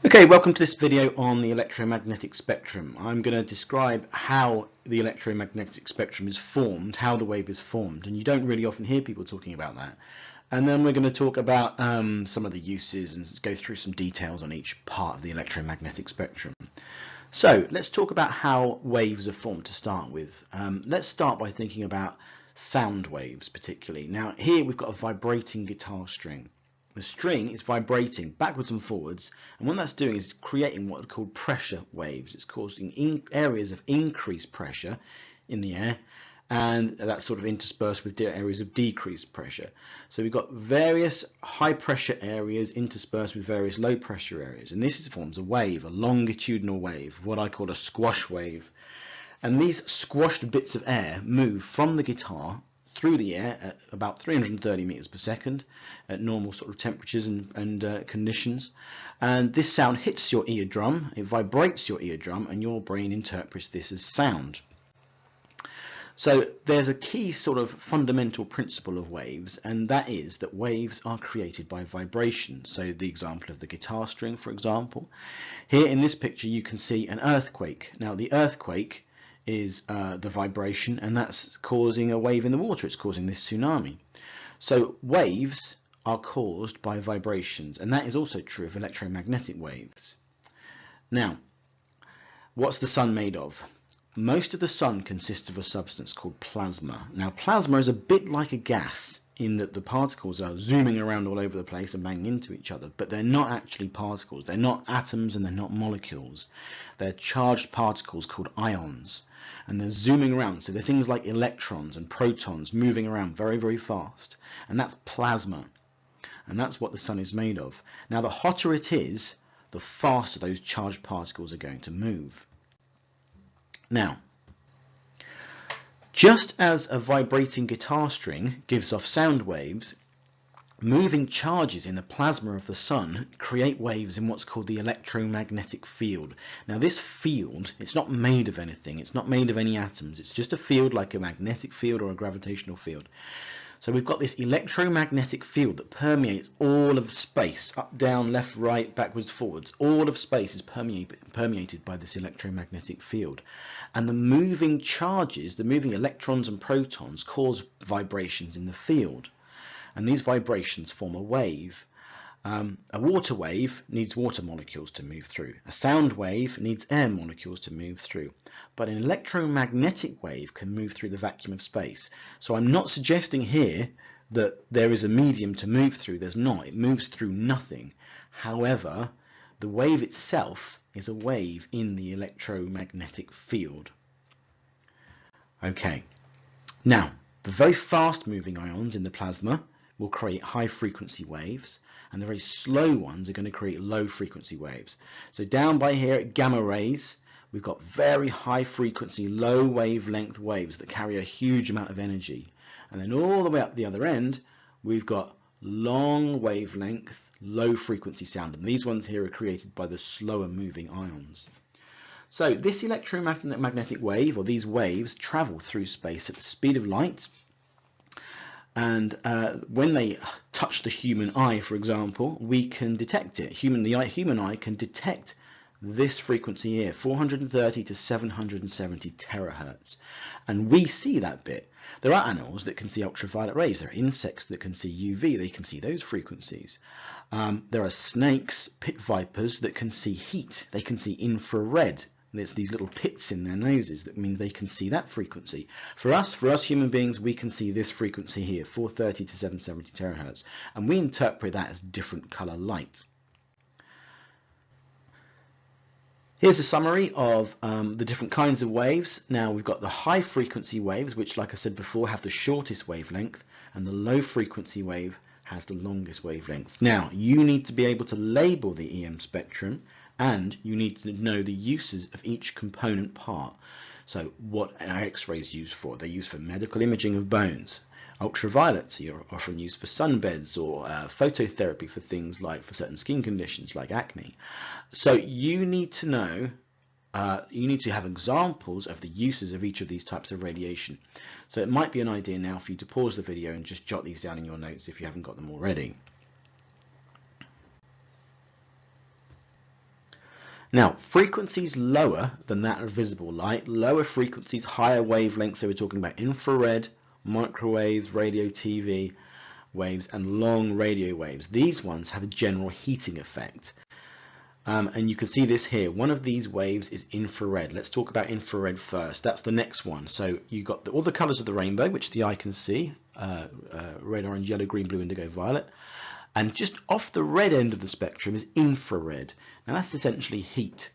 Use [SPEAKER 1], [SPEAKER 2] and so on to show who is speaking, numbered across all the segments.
[SPEAKER 1] Okay, welcome to this video on the electromagnetic spectrum. I'm going to describe how the electromagnetic spectrum is formed, how the wave is formed, and you don't really often hear people talking about that. And then we're going to talk about some of the uses and go through some details on each part of the electromagnetic spectrum. So let's talk about how waves are formed to start with. Let's start by thinking about sound waves particularly. Now here we've got a vibrating guitar string. The string is vibrating backwards and forwards, and what that's doing is creating what are called pressure waves. It's causing areas of increased pressure in the air, and that's sort of interspersed with areas of decreased pressure. So we've got various high pressure areas interspersed with various low pressure areas, and this forms a wave, a longitudinal wave, what I call a squash wave. And these squashed bits of air move from the guitar through the air at about 330 meters per second at normal sort of temperatures and conditions, and this sound hits your eardrum, it vibrates your eardrum, and your brain interprets this as sound. So there's a key sort of fundamental principle of waves, and that is that waves are created by vibration. So the example of the guitar string, for example, here in this picture you can see an earthquake. Now the earthquake is the vibration, and that's causing a wave in the water. It's causing this tsunami. So waves are caused by vibrations, and that is also true of electromagnetic waves. Now, what's the sun made of? Most of the sun consists of a substance called plasma. Now plasma is a bit like a gas in that the particles are zooming around all over the place and banging into each other, but they're not actually particles. They're not atoms and they're not molecules. They're charged particles called ions, and they're zooming around. So they're things like electrons and protons moving around very, very fast, and that's plasma, and that's what the sun is made of. Now the hotter it is, the faster those charged particles are going to move. Now, just as a vibrating guitar string gives off sound waves, moving charges in the plasma of the sun create waves in what's called the electromagnetic field. Now this field, it's not made of anything, it's not made of any atoms, it's just a field like a magnetic field or a gravitational field. So we've got this electromagnetic field that permeates all of space, up, down, left, right, backwards, forwards. All of space is permeated by this electromagnetic field. And the moving charges, the moving electrons and protons, cause vibrations in the field. And these vibrations form a wave. A water wave needs water molecules to move through. A sound wave needs air molecules to move through. But an electromagnetic wave can move through the vacuum of space. So I'm not suggesting here that there is a medium to move through. There's not. It moves through nothing. However, the wave itself is a wave in the electromagnetic field. Okay. Now, the very fast moving ions in the plasma will create high frequency waves, and the very slow ones are going to create low frequency waves. So down by here at gamma rays, we've got very high frequency, low wavelength waves that carry a huge amount of energy. And then all the way up the other end, we've got long wavelength, low frequency sound. And these ones here are created by the slower moving ions. So this electromagnetic wave, or these waves, travel through space at the speed of light. And when they touch the human eye, for example, we can detect it. The human eye can detect this frequency here, 430 to 770 terahertz. And we see that bit. There are animals that can see ultraviolet rays. There are insects that can see UV. They can see those frequencies. There are snakes, pit vipers, that can see heat. They can see infrared. There's these little pits in their noses that mean they can see that frequency. For us human beings, we can see this frequency here, 430 to 770 terahertz, and we interpret that as different color light. Here's a summary of the different kinds of waves. Now we've got the high frequency waves, which, like I said before, have the shortest wavelength, and the low frequency wave has the longest wavelength. Now you need to be able to label the EM spectrum, and you need to know the uses of each component part. So what are X-rays used for? They're used for medical imaging of bones. Ultraviolets are often used for sunbeds or phototherapy for things like for certain skin conditions like acne. So you need to know, you need to have examples of the uses of each of these types of radiation. So it might be an idea now for you to pause the video and just jot these down in your notes if you haven't got them already. Now, frequencies lower than that of visible light, lower frequencies, higher wavelengths, so we're talking about infrared, microwaves, radio, TV waves, and long radio waves. These ones have a general heating effect. And you can see this here. One of these waves is infrared. Let's talk about infrared first. That's the next one. So you've got all the colors of the rainbow, which the eye can see, red, orange, yellow, green, blue, indigo, violet. And just off the red end of the spectrum is infrared. Now that's essentially heat.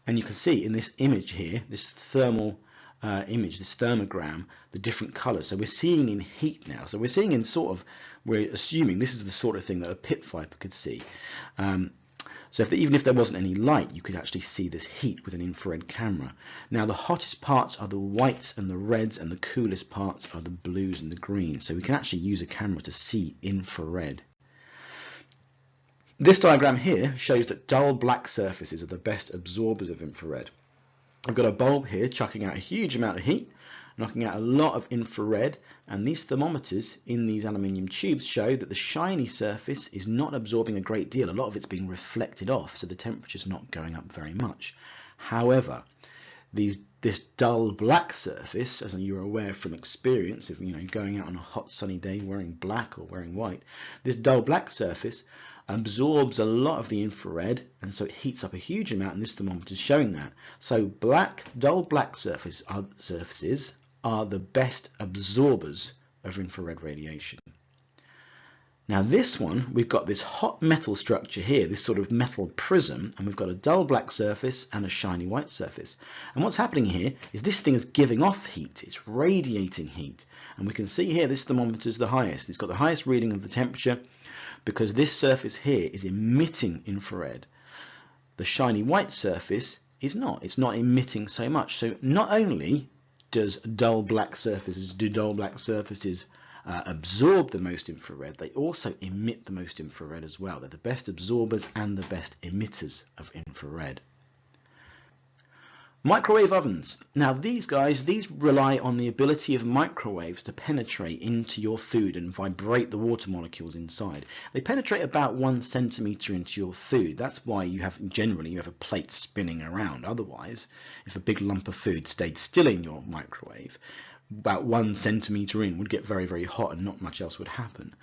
[SPEAKER 1] And you can see in this image here, this thermal image, this thermogram, the different colors. So we're seeing in heat now. So we're seeing in sort of, we're assuming this is the sort of thing that a pit viper could see. So even if there wasn't any light, you could actually see this heat with an infrared camera. Now the hottest parts are the whites and the reds, and the coolest parts are the blues and the greens. So we can actually use a camera to see infrared. This diagram here shows that dull black surfaces are the best absorbers of infrared. I've got a bulb here chucking out a huge amount of heat, knocking out a lot of infrared, and these thermometers in these aluminium tubes show that the shiny surface is not absorbing a great deal. A lot of it's being reflected off, so the temperature's not going up very much. However, this dull black surface, as you're aware from experience, if going out on a hot sunny day wearing black or wearing white, this dull black surface absorbs a lot of the infrared, and so it heats up a huge amount, and this thermometer is showing that. So dull black surfaces are the best absorbers of infrared radiation. Now this one, we've got this hot metal structure here, this sort of metal prism, and we've got a dull black surface and a shiny white surface. And what's happening here is this thing is giving off heat, it's radiating heat. And we can see here this thermometer is the highest. It's got the highest reading of the temperature because this surface here is emitting infrared. The shiny white surface is not. It's not emitting so much. So not only do dull black surfaces absorb the most infrared, they also emit the most infrared as well. They're the best absorbers and the best emitters of infrared. Microwave ovens. Now these rely on the ability of microwaves to penetrate into your food and vibrate the water molecules inside. They penetrate about 1 centimeter into your food. That's why generally you have a plate spinning around. Otherwise, if a big lump of food stayed still in your microwave, about 1 centimeter in would get very, very hot and not much else would happen.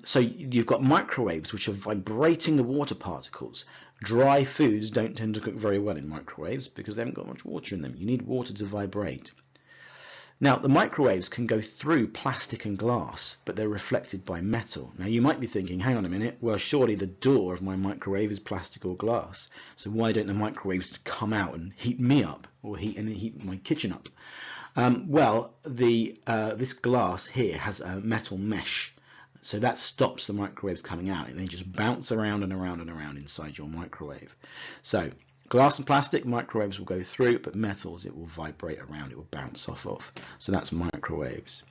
[SPEAKER 1] So you've got microwaves which are vibrating the water particles. Dry foods don't tend to cook very well in microwaves because they haven't got much water in them. You need water to vibrate. Now the microwaves can go through plastic and glass, but they're reflected by metal. Now you might be thinking, hang on a minute, well surely the door of my microwave is plastic or glass, so why don't the microwaves come out and heat me up or heat my kitchen up? This glass here has a metal mesh, so that stops the microwaves coming out, and they just bounce around and around and around inside your microwave. So glass and plastic, microwaves will go through, but metals, it will vibrate around, it will bounce off of. So that's microwaves.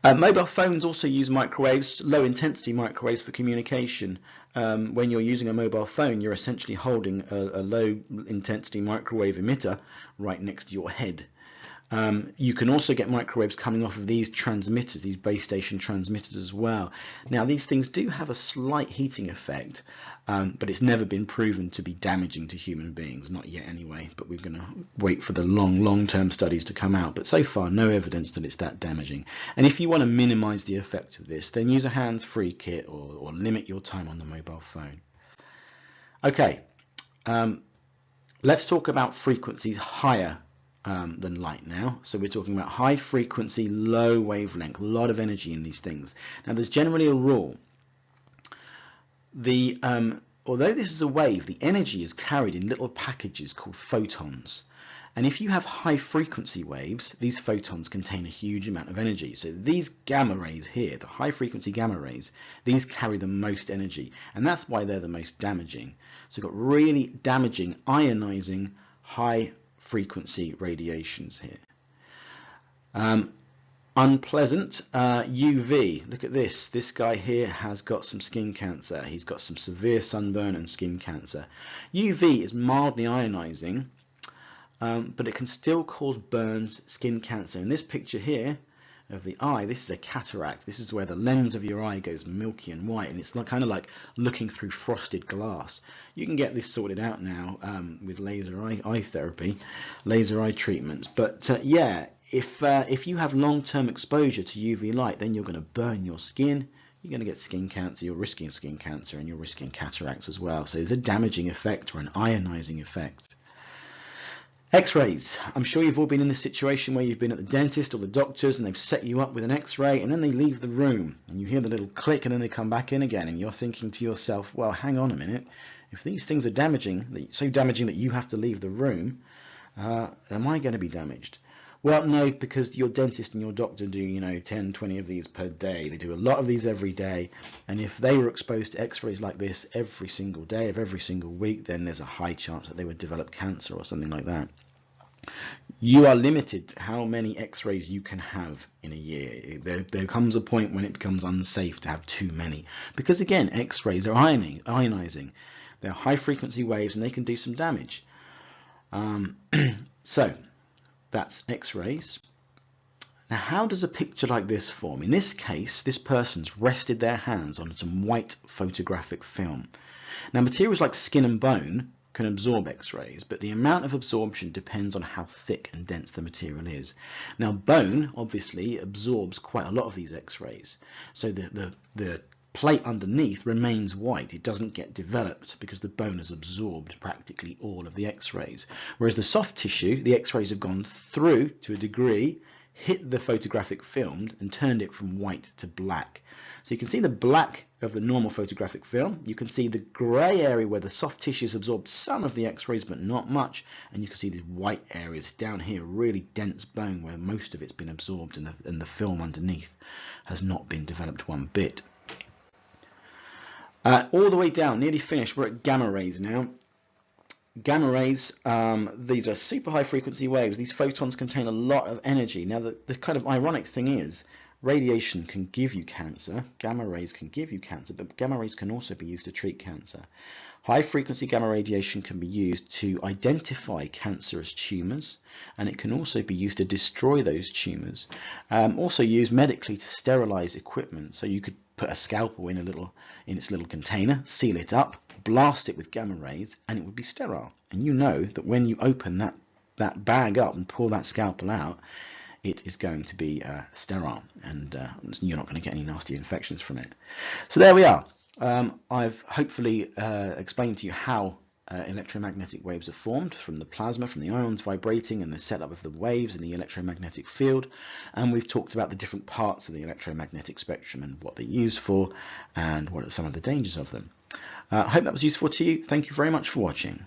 [SPEAKER 1] Mobile phones also use microwaves, low intensity microwaves for communication. When you're using a mobile phone, you're essentially holding a low intensity microwave emitter right next to your head. You can also get microwaves coming off of these transmitters, these base station transmitters as well. Now these things do have a slight heating effect, but it's never been proven to be damaging to human beings, not yet anyway, but we're going to wait for the long-term studies to come out. But so far no evidence that it's that damaging. And if you want to minimize the effect of this, then use a hands-free kit or limit your time on the mobile phone. Okay, let's talk about frequencies higher than light now. So we're talking about high frequency, low wavelength, a lot of energy in these things. Now there's generally a rule. Although this is a wave, the energy is carried in little packages called photons. And if you have high frequency waves, these photons contain a huge amount of energy. So these gamma rays here, the high frequency gamma rays, these carry the most energy, and that's why they're the most damaging. So we've got really damaging, ionizing, high frequency radiations here. Unpleasant, UV. Look at this guy here has got some skin cancer. He's got some severe sunburn and skin cancer. UV is mildly ionizing, but it can still cause burns, skin cancer. In this picture here, of the eye, this is a cataract. This is where the lens of your eye goes milky and white, and it's kind of like looking through frosted glass. You can get this sorted out now with laser eye therapy, laser eye treatments. But yeah, if you have long-term exposure to UV light, then you're going to burn your skin. You're going to get skin cancer. You're risking skin cancer, and you're risking cataracts as well. So there's a damaging effect or an ionizing effect. X-rays. I'm sure you've all been in this situation where you've been at the dentist or the doctors and they've set you up with an X-ray, and then they leave the room and you hear the little click and then they come back in again, and you're thinking to yourself, well, hang on a minute, if these things are damaging, so damaging that you have to leave the room, am I going to be damaged? Well, no, because your dentist and your doctor do, 10, 20 of these per day. They do a lot of these every day, and if they were exposed to X-rays like this every single day of every single week, then there's a high chance that they would develop cancer or something like that. You are limited to how many X-rays you can have in a year. There comes a point when it becomes unsafe to have too many, because again, X-rays are ionizing. They're high frequency waves and they can do some damage. So that's X-rays. Now, how does a picture like this form? In this case, this person's rested their hands on some white photographic film. Now, materials like skin and bone can absorb X-rays, but the amount of absorption depends on how thick and dense the material is. Now, bone obviously absorbs quite a lot of these X-rays, so the plate underneath remains white. It doesn't get developed because the bone has absorbed practically all of the X-rays. Whereas the soft tissue, the X-rays have gone through to a degree, hit the photographic film and turned it from white to black. So you can see the black of the normal photographic film. You can see the grey area where the soft tissue has absorbed some of the X-rays but not much, and you can see these white areas down here, really dense bone where most of it's been absorbed and the film underneath has not been developed one bit. All the way down, nearly finished, we're at gamma rays now. Gamma rays, these are super high frequency waves. These photons contain a lot of energy. Now the kind of ironic thing is, radiation can give you cancer, gamma rays can give you cancer, but gamma rays can also be used to treat cancer. High frequency gamma radiation can be used to identify cancerous tumours, and it can also be used to destroy those tumours. Also used medically to sterilise equipment, so you could put a scalpel in its little container, seal it up, blast it with gamma rays, and it would be sterile. And you know that when you open that bag up and pull that scalpel out, it is going to be sterile, and you're not going to get any nasty infections from it. So there we are. I've hopefully explained to you how electromagnetic waves are formed from the plasma, from the ions vibrating and the setup of the waves in the electromagnetic field, and we've talked about the different parts of the electromagnetic spectrum and what they're used for and what are some of the dangers of them. I hope that was useful to you. Thank you very much for watching.